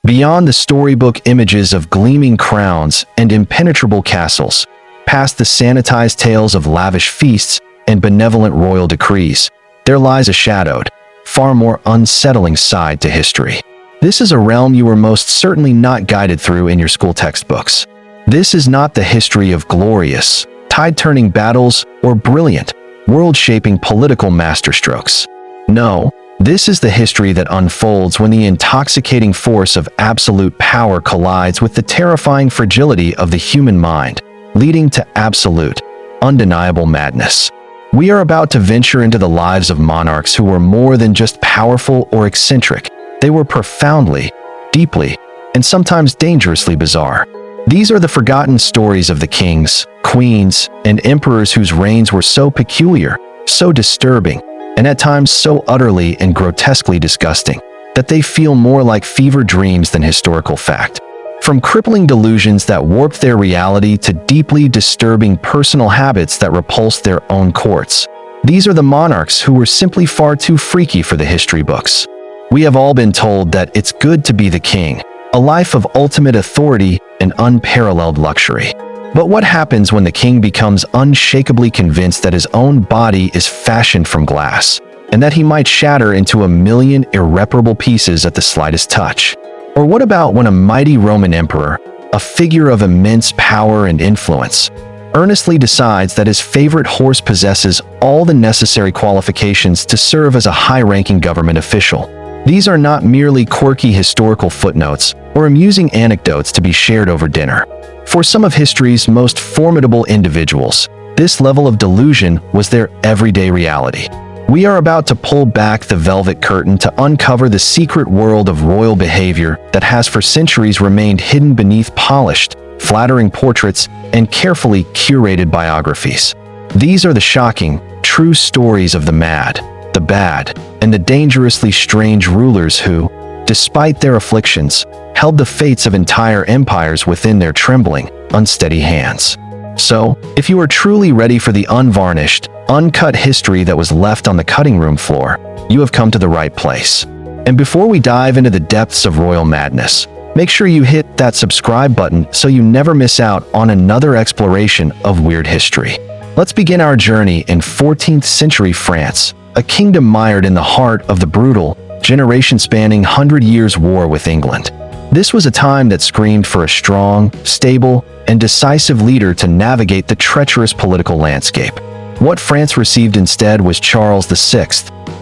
Beyond the storybook images of gleaming crowns and impenetrable castles, past the sanitized tales of lavish feasts and benevolent royal decrees, there lies a shadowed, far more unsettling side to history. This is a realm you were most certainly not guided through in your school textbooks. This is not the history of glorious, tide-turning battles or brilliant, world-shaping political masterstrokes. No, this is the history that unfolds when the intoxicating force of absolute power collides with the terrifying fragility of the human mind, leading to absolute, undeniable madness. We are about to venture into the lives of monarchs who were more than just powerful or eccentric. They were profoundly, deeply, and sometimes dangerously bizarre. These are the forgotten stories of the kings, queens, and emperors whose reigns were so peculiar, so disturbing, and at times so utterly and grotesquely disgusting, that they feel more like fever dreams than historical fact. From crippling delusions that warped their reality to deeply disturbing personal habits that repulsed their own courts. These are the monarchs who were simply far too freaky for the history books. We have all been told that it's good to be the king, a life of ultimate authority and unparalleled luxury. But what happens when the king becomes unshakably convinced that his own body is fashioned from glass, and that he might shatter into a million irreparable pieces at the slightest touch? Or what about when a mighty Roman emperor, a figure of immense power and influence, earnestly decides that his favorite horse possesses all the necessary qualifications to serve as a high-ranking government official? These are not merely quirky historical footnotes or amusing anecdotes to be shared over dinner. For some of history's most formidable individuals, this level of delusion was their everyday reality. We are about to pull back the velvet curtain to uncover the secret world of royal behavior that has for centuries remained hidden beneath polished, flattering portraits and carefully curated biographies. These are the shocking, true stories of the mad, the bad, and the dangerously strange rulers who, despite their afflictions, held the fates of entire empires within their trembling, unsteady hands. So, if you are truly ready for the unvarnished, uncut history that was left on the cutting room floor, you have come to the right place. And before we dive into the depths of royal madness, make sure you hit that subscribe button so you never miss out on another exploration of weird history. Let's begin our journey in 14th century France, a kingdom mired in the heart of the brutal, generation-spanning 100 Years' War with England. This was a time that screamed for a strong, stable, and decisive leader to navigate the treacherous political landscape. What France received instead was Charles VI,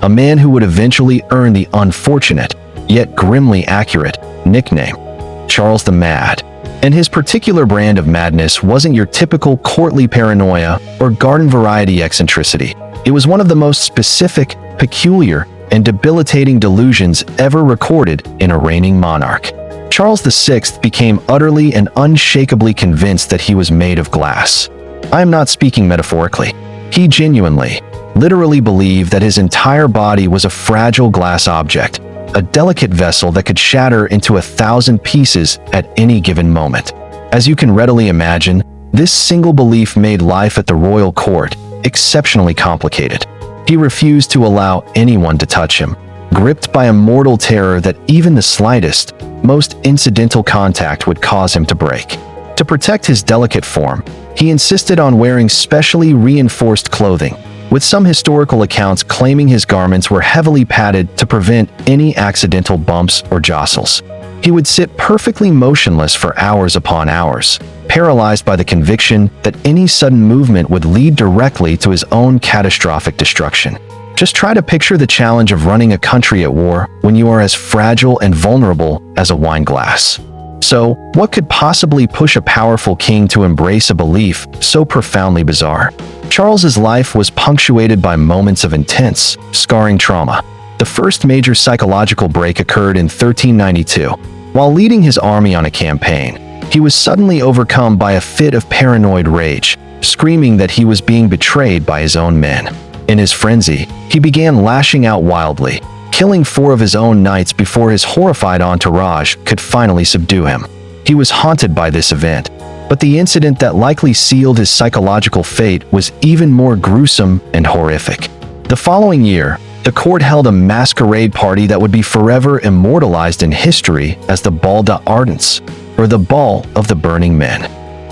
a man who would eventually earn the unfortunate, yet grimly accurate, nickname, Charles the Mad. And his particular brand of madness wasn't your typical courtly paranoia or garden-variety eccentricity. It was one of the most specific, peculiar, and debilitating delusions ever recorded in a reigning monarch. Charles VI became utterly and unshakably convinced that he was made of glass. I am not speaking metaphorically. He genuinely, literally believed that his entire body was a fragile glass object, a delicate vessel that could shatter into 1,000 pieces at any given moment. As you can readily imagine, this single belief made life at the royal court exceptionally complicated. He refused to allow anyone to touch him, gripped by a mortal terror that even the slightest, most incidental contact would cause him to break. To protect his delicate form, he insisted on wearing specially reinforced clothing, with some historical accounts claiming his garments were heavily padded to prevent any accidental bumps or jostles. He would sit perfectly motionless for hours upon hours, paralyzed by the conviction that any sudden movement would lead directly to his own catastrophic destruction. Just try to picture the challenge of running a country at war when you are as fragile and vulnerable as a wine glass. So, what could possibly push a powerful king to embrace a belief so profoundly bizarre? Charles's life was punctuated by moments of intense, scarring trauma. The first major psychological break occurred in 1392. While leading his army on a campaign, he was suddenly overcome by a fit of paranoid rage, screaming that he was being betrayed by his own men. In his frenzy, he began lashing out wildly, killing 4 of his own knights before his horrified entourage could finally subdue him. He was haunted by this event, but the incident that likely sealed his psychological fate was even more gruesome and horrific. The following year, The court held a masquerade party that would be forever immortalized in history as the Bal d'Ardents, or the Ball of the Burning Men.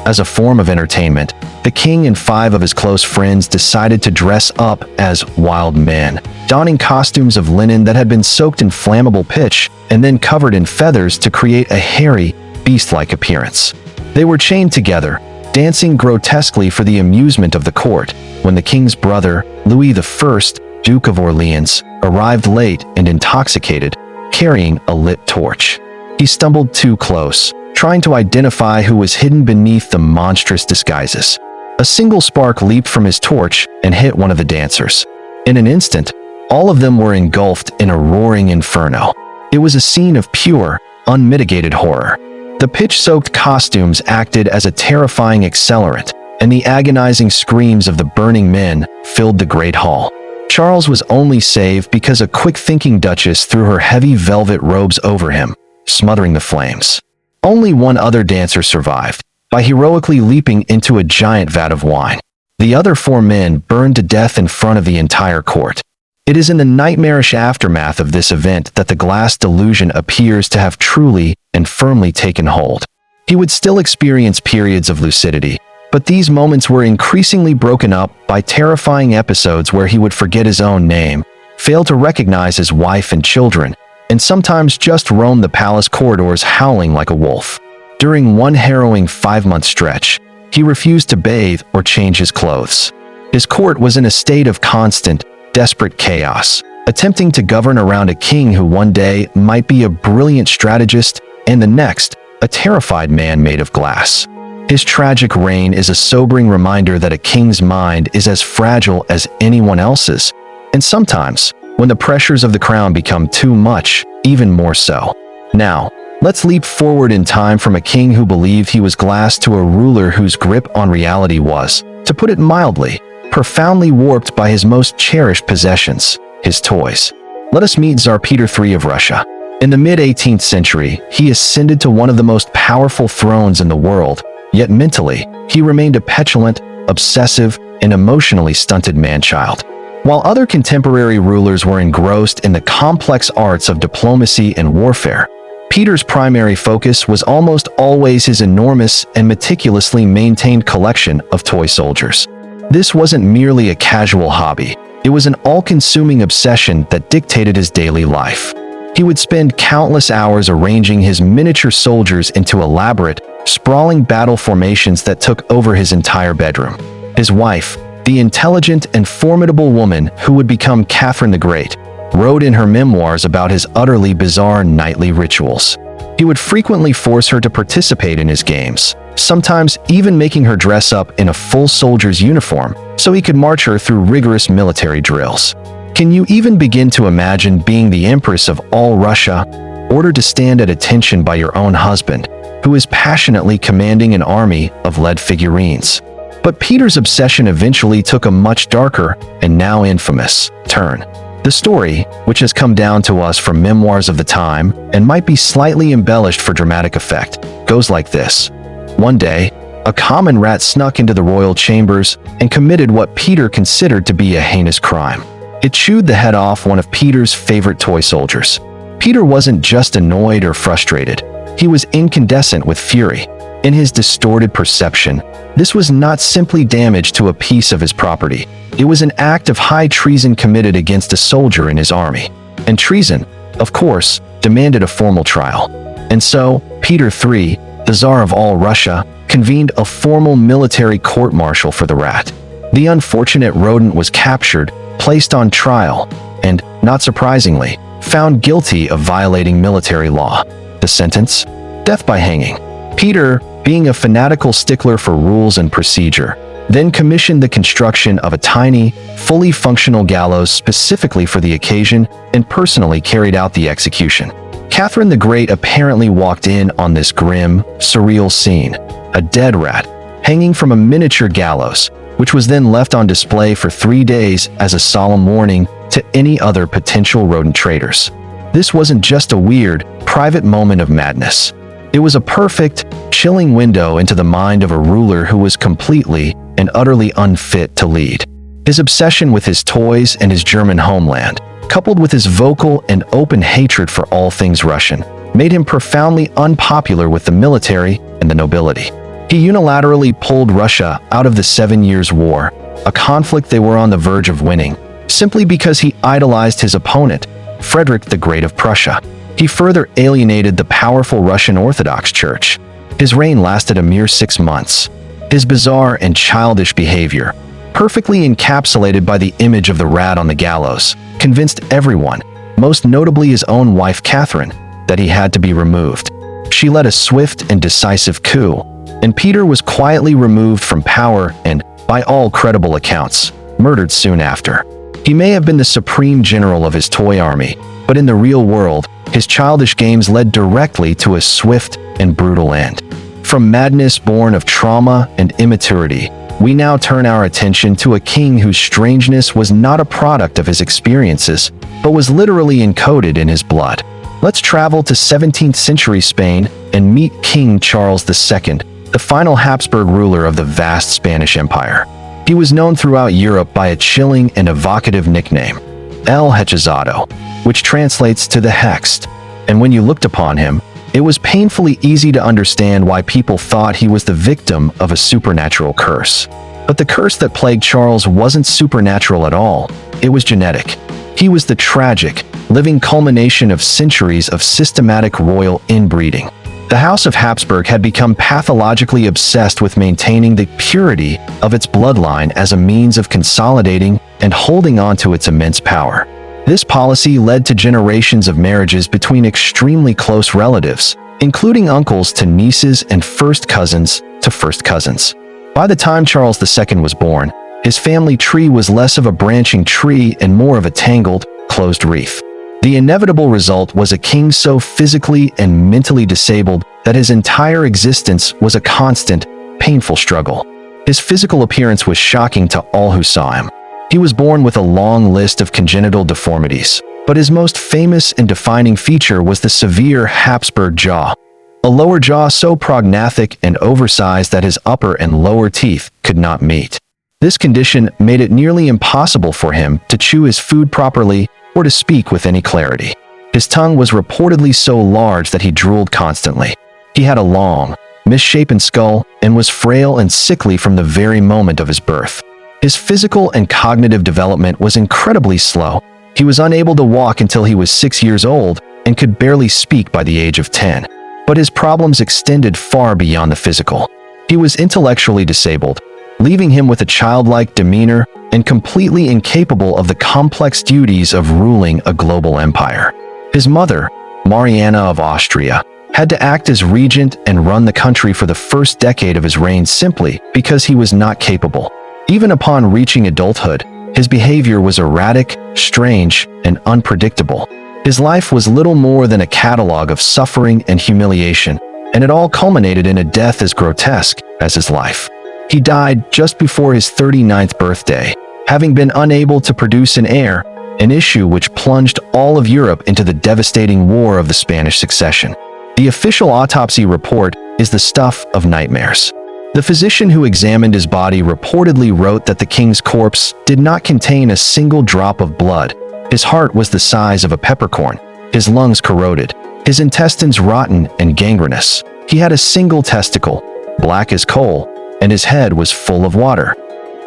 As a form of entertainment, the king and 5 of his close friends decided to dress up as wild men, donning costumes of linen that had been soaked in flammable pitch and then covered in feathers to create a hairy, beast-like appearance. They were chained together, dancing grotesquely for the amusement of the court, when the king's brother, Louis I, Duke of Orleans, arrived late and intoxicated, carrying a lit torch. He stumbled too close, trying to identify who was hidden beneath the monstrous disguises. A single spark leaped from his torch and hit one of the dancers. In an instant, all of them were engulfed in a roaring inferno. It was a scene of pure, unmitigated horror. The pitch-soaked costumes acted as a terrifying accelerant, and the agonizing screams of the burning men filled the great hall. Charles was only saved because a quick-thinking duchess threw her heavy velvet robes over him, smothering the flames. Only one other dancer survived, by heroically leaping into a giant vat of wine. The other 4 men burned to death in front of the entire court. It is in the nightmarish aftermath of this event that the glass delusion appears to have truly and firmly taken hold. He would still experience periods of lucidity, but these moments were increasingly broken up by terrifying episodes where he would forget his own name, fail to recognize his wife and children, and sometimes just roam the palace corridors howling like a wolf. During one harrowing 5-month stretch, he refused to bathe or change his clothes. His court was in a state of constant, desperate chaos, attempting to govern around a king who one day might be a brilliant strategist and the next, a terrified man made of glass. His tragic reign is a sobering reminder that a king's mind is as fragile as anyone else's, and sometimes, when the pressures of the crown become too much, even more so. Now, let's leap forward in time from a king who believed he was glass to a ruler whose grip on reality was, to put it mildly, profoundly warped by his most cherished possessions, his toys. Let us meet Tsar Peter III of Russia. In the mid-18th century, he ascended to one of the most powerful thrones in the world, yet mentally, he remained a petulant, obsessive, and emotionally stunted man-child. While other contemporary rulers were engrossed in the complex arts of diplomacy and warfare, Peter's primary focus was almost always his enormous and meticulously maintained collection of toy soldiers. This wasn't merely a casual hobby, it was an all-consuming obsession that dictated his daily life. He would spend countless hours arranging his miniature soldiers into elaborate, sprawling battle formations that took over his entire bedroom. His wife, the intelligent and formidable woman who would become Catherine the Great, wrote in her memoirs about his utterly bizarre nightly rituals. He would frequently force her to participate in his games, sometimes even making her dress up in a full soldier's uniform so he could march her through rigorous military drills. Can you even begin to imagine being the Empress of all Russia, ordered to stand at attention by your own husband, who is passionately commanding an army of lead figurines? But Peter's obsession eventually took a much darker, and now infamous, turn. The story, which has come down to us from memoirs of the time and might be slightly embellished for dramatic effect, goes like this. One day, a common rat snuck into the royal chambers and committed what Peter considered to be a heinous crime. It chewed the head off one of Peter's favorite toy soldiers. Peter wasn't just annoyed or frustrated. He was incandescent with fury. In his distorted perception, this was not simply damage to a piece of his property. It was an act of high treason committed against a soldier in his army. And treason, of course, demanded a formal trial. And so, Peter III, the Tsar of all Russia, convened a formal military court-martial for the rat. The unfortunate rodent was captured, placed on trial, and, not surprisingly, found guilty of violating military law. The sentence? Death by hanging. Peter, being a fanatical stickler for rules and procedure, then commissioned the construction of a tiny, fully functional gallows specifically for the occasion and personally carried out the execution. Catherine the Great apparently walked in on this grim, surreal scene, a dead rat, hanging from a miniature gallows, which was then left on display for 3 days as a solemn warning to any other potential rodent traders. This wasn't just a weird, private moment of madness. It was a perfect, chilling window into the mind of a ruler who was completely and utterly unfit to lead. His obsession with his toys and his German homeland, coupled with his vocal and open hatred for all things Russian, made him profoundly unpopular with the military and the nobility. He unilaterally pulled Russia out of the 7 Years' War, a conflict they were on the verge of winning, simply because he idolized his opponent, Frederick the Great of Prussia. He further alienated the powerful Russian Orthodox Church. His reign lasted a mere 6 months. His bizarre and childish behavior, perfectly encapsulated by the image of the rat on the gallows, convinced everyone, most notably his own wife Catherine, that he had to be removed. She led a swift and decisive coup, and Peter was quietly removed from power and, by all credible accounts, murdered soon after. He may have been the supreme general of his toy army, but in the real world, his childish games led directly to a swift and brutal end. From madness born of trauma and immaturity, we now turn our attention to a king whose strangeness was not a product of his experiences, but was literally encoded in his blood. Let's travel to 17th century Spain and meet King Charles II, the final Habsburg ruler of the vast Spanish Empire. He was known throughout Europe by a chilling and evocative nickname, El Hechizado, which translates to the hexed. And when you looked upon him, it was painfully easy to understand why people thought he was the victim of a supernatural curse. But the curse that plagued Charles wasn't supernatural at all. It was genetic. He was the tragic, living culmination of centuries of systematic royal inbreeding. The House of Habsburg had become pathologically obsessed with maintaining the purity of its bloodline as a means of consolidating and holding on to its immense power. This policy led to generations of marriages between extremely close relatives, including uncles to nieces and first cousins to first cousins. By the time Charles II was born, his family tree was less of a branching tree and more of a tangled, closed reef. The inevitable result was a king so physically and mentally disabled that his entire existence was a constant, painful struggle. His physical appearance was shocking to all who saw him. He was born with a long list of congenital deformities, but his most famous and defining feature was the severe Habsburg jaw, a lower jaw so prognathic and oversized that his upper and lower teeth could not meet. This condition made it nearly impossible for him to chew his food properly or to speak with any clarity. His tongue was reportedly so large that he drooled constantly. He had a long, misshapen skull and was frail and sickly from the very moment of his birth. His physical and cognitive development was incredibly slow. He was unable to walk until he was 6 years old and could barely speak by the age of 10. But his problems extended far beyond the physical. He was intellectually disabled, leaving him with a childlike demeanor and completely incapable of the complex duties of ruling a global empire. His mother, Mariana of Austria, had to act as regent and run the country for the first decade of his reign simply because he was not capable. Even upon reaching adulthood, his behavior was erratic, strange, and unpredictable. His life was little more than a catalog of suffering and humiliation, and it all culminated in a death as grotesque as his life. He died just before his 39th birthday, having been unable to produce an heir, an issue which plunged all of Europe into the devastating War of the Spanish Succession. The official autopsy report is the stuff of nightmares. The physician who examined his body reportedly wrote that the king's corpse did not contain a single drop of blood. His heart was the size of a peppercorn, his lungs corroded, his intestines rotten and gangrenous. He had a single testicle, black as coal, and his head was full of water.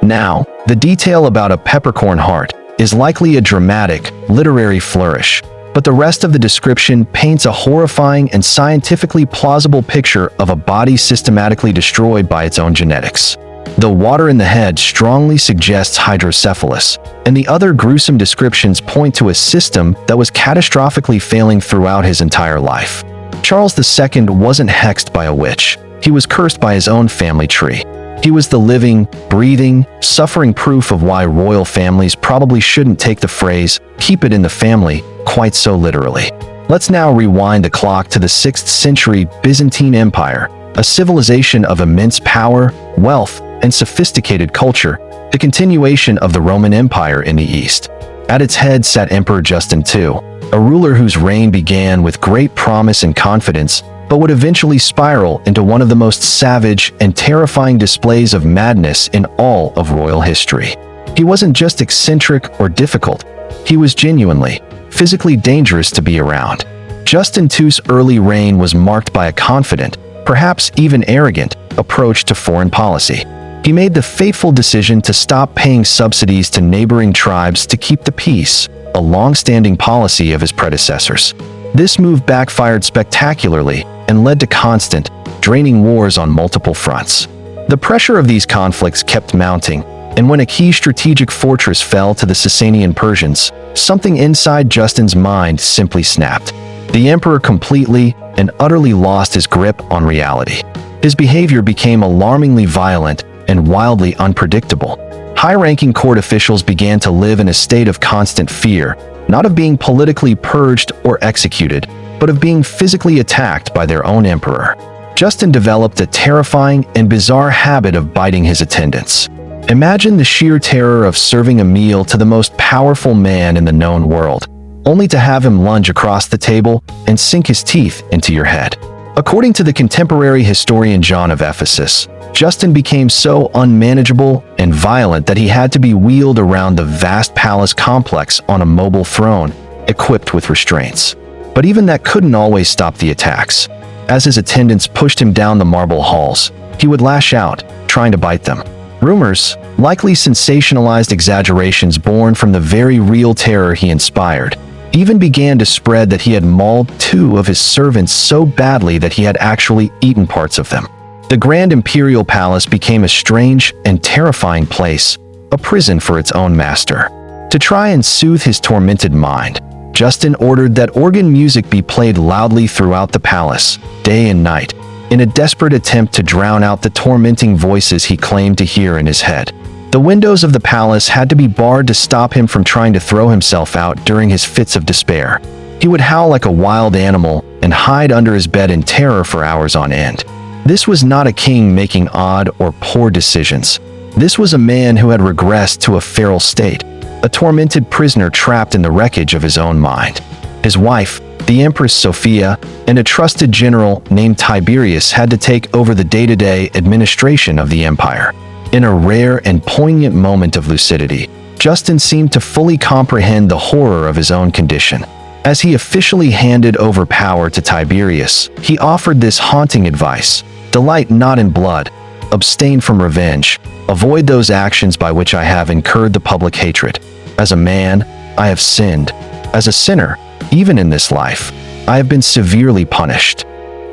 Now, the detail about a peppercorn heart is likely a dramatic, literary flourish, but the rest of the description paints a horrifying and scientifically plausible picture of a body systematically destroyed by its own genetics. The water in the head strongly suggests hydrocephalus, and the other gruesome descriptions point to a system that was catastrophically failing throughout his entire life. Charles II wasn't hexed by a witch. He was cursed by his own family tree. He was the living, breathing, suffering proof of why royal families probably shouldn't take the phrase, "keep it in the family," quite so literally. Let's now rewind the clock to the 6th century Byzantine Empire, a civilization of immense power, wealth, and sophisticated culture, the continuation of the Roman Empire in the East. At its head sat Emperor Justin II, a ruler whose reign began with great promise and confidence, but would eventually spiral into one of the most savage and terrifying displays of madness in all of royal history. He wasn't just eccentric or difficult, he was genuinely, physically dangerous to be around. Justin II's early reign was marked by a confident, perhaps even arrogant, approach to foreign policy. He made the fateful decision to stop paying subsidies to neighboring tribes to keep the peace, a long-standing policy of his predecessors. This move backfired spectacularly and led to constant, draining wars on multiple fronts. The pressure of these conflicts kept mounting, and when a key strategic fortress fell to the Sasanian Persians, something inside Justin's mind simply snapped. The emperor completely and utterly lost his grip on reality. His behavior became alarmingly violent and wildly unpredictable. High-ranking court officials began to live in a state of constant fear, not of being politically purged or executed, but of being physically attacked by their own emperor. Justin developed a terrifying and bizarre habit of biting his attendants. Imagine the sheer terror of serving a meal to the most powerful man in the known world, only to have him lunge across the table and sink his teeth into your head. According to the contemporary historian John of Ephesus, Justin became so unmanageable and violent that he had to be wheeled around the vast palace complex on a mobile throne, equipped with restraints. But even that couldn't always stop the attacks. As his attendants pushed him down the marble halls, he would lash out, trying to bite them. Rumors, likely sensationalized exaggerations born from the very real terror he inspired, even began to spread that he had mauled 2 of his servants so badly that he had actually eaten parts of them. The Grand Imperial Palace became a strange and terrifying place, a prison for its own master. To try and soothe his tormented mind, Justin ordered that organ music be played loudly throughout the palace, day and night, in a desperate attempt to drown out the tormenting voices he claimed to hear in his head. The windows of the palace had to be barred to stop him from trying to throw himself out during his fits of despair. He would howl like a wild animal and hide under his bed in terror for hours on end. This was not a king making odd or poor decisions. This was a man who had regressed to a feral state, a tormented prisoner trapped in the wreckage of his own mind. His wife, the Empress Sophia, and a trusted general named Tiberius had to take over the day-to-day administration of the empire. In a rare and poignant moment of lucidity, Justin seemed to fully comprehend the horror of his own condition. As he officially handed over power to Tiberius, he offered this haunting advice: delight not in blood, abstain from revenge, avoid those actions by which I have incurred the public hatred. As a man, I have sinned. As a sinner, even in this life, I have been severely punished.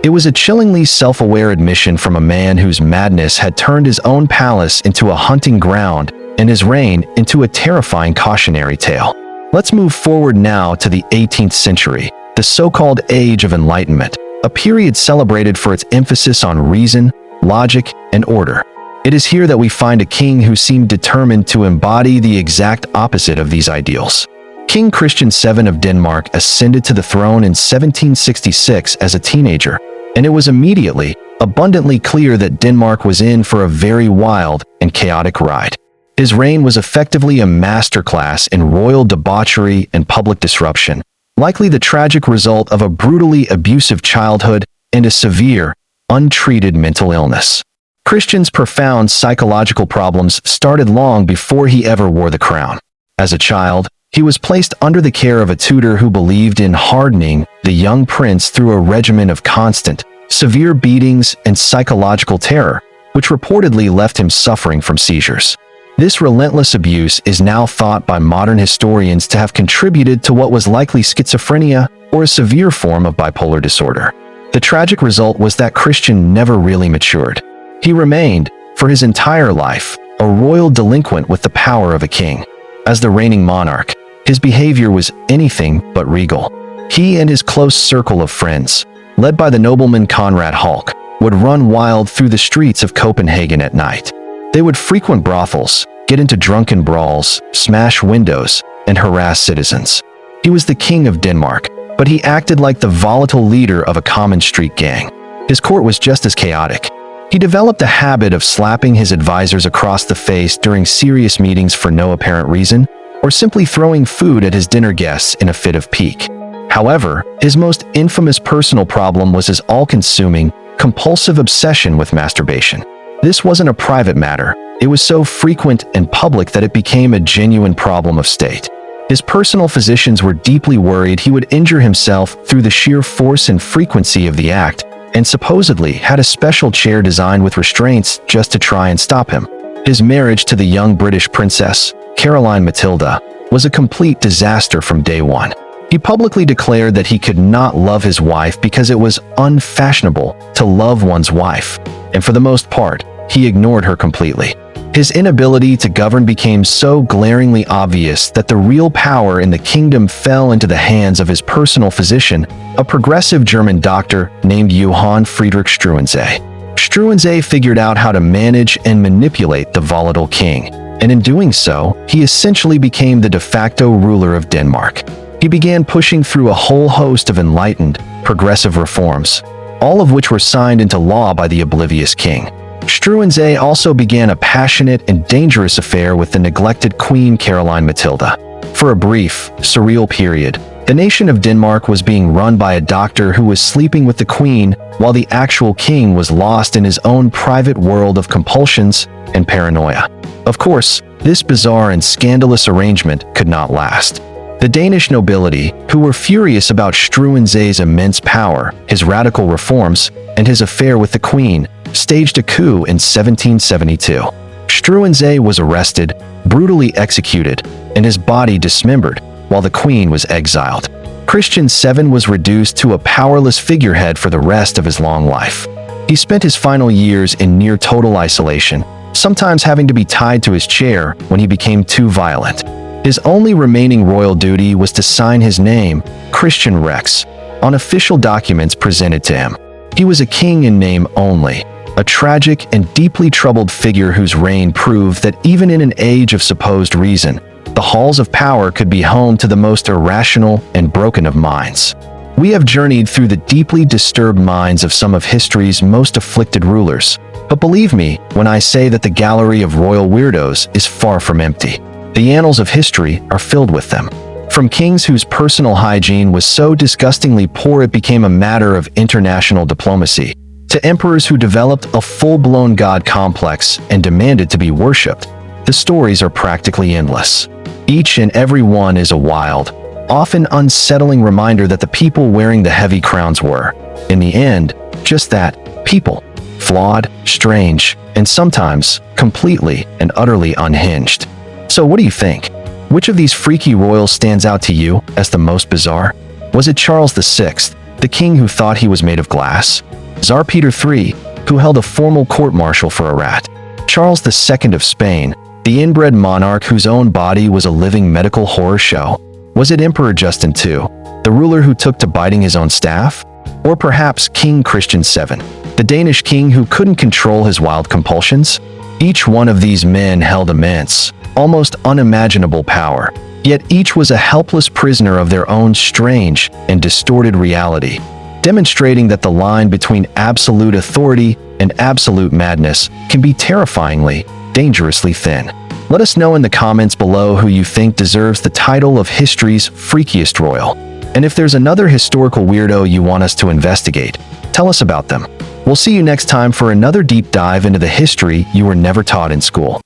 It was a chillingly self-aware admission from a man whose madness had turned his own palace into a hunting ground and his reign into a terrifying cautionary tale. Let's move forward now to the 18th century, the so-called Age of Enlightenment, a period celebrated for its emphasis on reason, logic, and order. It is here that we find a king who seemed determined to embody the exact opposite of these ideals. King Christian VII of Denmark ascended to the throne in 1766 as a teenager, and it was immediately, abundantly clear that Denmark was in for a very wild and chaotic ride. His reign was effectively a masterclass in royal debauchery and public disruption, likely the tragic result of a brutally abusive childhood and a severe, untreated mental illness. Christian's profound psychological problems started long before he ever wore the crown. As a child, he was placed under the care of a tutor who believed in hardening the young prince through a regimen of constant, severe beatings and psychological terror, which reportedly left him suffering from seizures. This relentless abuse is now thought by modern historians to have contributed to what was likely schizophrenia or a severe form of bipolar disorder. The tragic result was that Christian never really matured. He remained, for his entire life, a royal delinquent with the power of a king. As the reigning monarch, his behavior was anything but regal. He and his close circle of friends, led by the nobleman Conrad Hulk, would run wild through the streets of Copenhagen at night. They would frequent brothels, get into drunken brawls, smash windows, and harass citizens. He was the king of Denmark, but he acted like the volatile leader of a common street gang. His court was just as chaotic. He developed a habit of slapping his advisors across the face during serious meetings for no apparent reason, or simply throwing food at his dinner guests in a fit of pique. However, his most infamous personal problem was his all-consuming, compulsive obsession with masturbation. This wasn't a private matter, It was so frequent and public that it became a genuine problem of state. His personal physicians were deeply worried he would injure himself through the sheer force and frequency of the act, and supposedly had a special chair designed with restraints just to try and stop him. His marriage to the young British princess, Caroline Matilda, was a complete disaster from day one. He publicly declared that he could not love his wife because it was unfashionable to love one's wife, and for the most part, he ignored her completely. His inability to govern became so glaringly obvious that the real power in the kingdom fell into the hands of his personal physician, a progressive German doctor named Johann Friedrich Struensee. Struensee figured out how to manage and manipulate the volatile king, and in doing so, he essentially became the de facto ruler of Denmark. He began pushing through a whole host of enlightened, progressive reforms, all of which were signed into law by the oblivious king. Struensee also began a passionate and dangerous affair with the neglected Queen Caroline Matilda. For a brief, surreal period, the nation of Denmark was being run by a doctor who was sleeping with the queen while the actual king was lost in his own private world of compulsions and paranoia. Of course, this bizarre and scandalous arrangement could not last. The Danish nobility, who were furious about Struensee's immense power, his radical reforms, and his affair with the queen, staged a coup in 1772. Struensee was arrested, brutally executed, and his body dismembered, while the queen was exiled. Christian VII was reduced to a powerless figurehead for the rest of his long life. He spent his final years in near total isolation, sometimes having to be tied to his chair when he became too violent. His only remaining royal duty was to sign his name, Christian Rex, on official documents presented to him. He was a king in name only, a tragic and deeply troubled figure whose reign proved that even in an age of supposed reason, the halls of power could be home to the most irrational and broken of minds. We have journeyed through the deeply disturbed minds of some of history's most afflicted rulers, but believe me when I say that the gallery of royal weirdos is far from empty. The annals of history are filled with them. From kings whose personal hygiene was so disgustingly poor it became a matter of international diplomacy, to emperors who developed a full-blown god complex and demanded to be worshipped, the stories are practically endless. Each and every one is a wild, often unsettling reminder that the people wearing the heavy crowns were, in the end, just that, people. Flawed, strange, and sometimes completely and utterly unhinged. So what do you think? Which of these freaky royals stands out to you as the most bizarre? Was it Charles VI, the king who thought he was made of glass? Tsar Peter III, who held a formal court-martial for a rat? Charles II of Spain, the inbred monarch whose own body was a living medical horror show? Was it Emperor Justin II, the ruler who took to biting his own staff? Or perhaps King Christian VII, the Danish king who couldn't control his wild compulsions? Each one of these men held immense, almost unimaginable power, yet each was a helpless prisoner of their own strange and distorted reality, demonstrating that the line between absolute authority and absolute madness can be terrifyingly, dangerously thin. Let us know in the comments below who you think deserves the title of history's freakiest royal. And if there's another historical weirdo you want us to investigate, tell us about them. We'll see you next time for another deep dive into the history you were never taught in school.